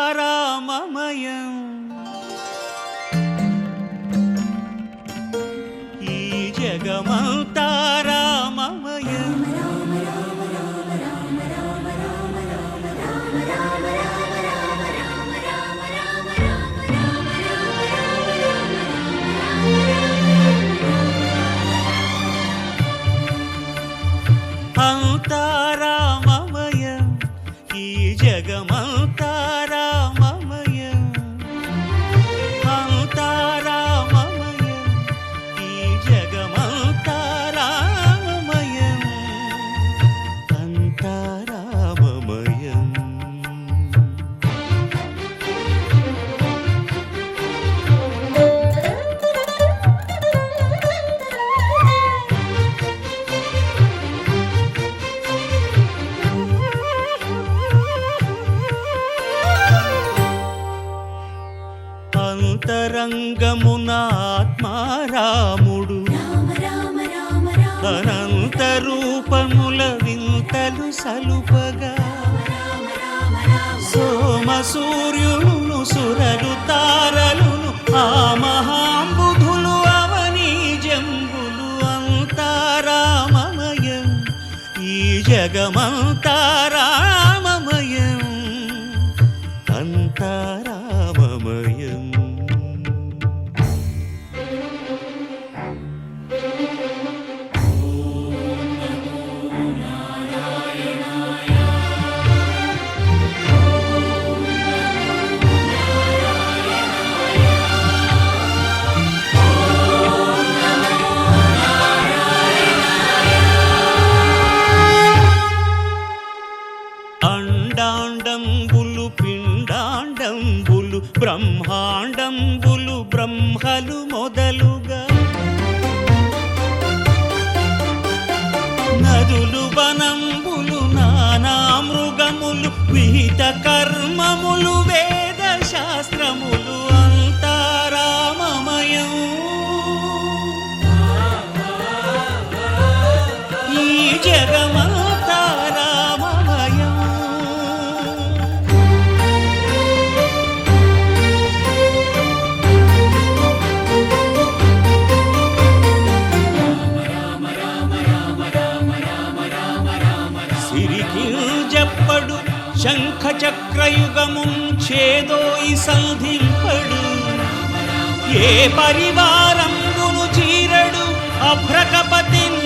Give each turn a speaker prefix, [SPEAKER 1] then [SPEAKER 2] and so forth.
[SPEAKER 1] అంతారామమయం ఈ జగమంతారామమయం అంతారామమయం ఈ జగమంతారామమయం అంతారామమయం ఈ జగమంతారామమయం అంతారామమయం అంతరంగమున ఆత్మారాముడు అనంత రూపముల వింతలు సలుపగా సోమ సూర్యులను సురలు తారలును ఆ మహాంబుధులు అవనీ జంబులు అంతారామమయం ఈ జగమంతారామమయం అంతారామమయం అండాండంబులు పిండాండంబులు బ్రహ్మాండంబులు బ్రహ్మలు మొదలుగా నదులు వనంబులు నానా మృగములు విహిత కర్మములు వేద శాస్త్రములు అంతారామమయం ఈ జగమంతారామమయం సిరికింజప్పడు శంఖ చక్రయుగముం ఛేదోయి సంధింపడు ఏ పరివారంబును చీరడు అభ్రకపతిన్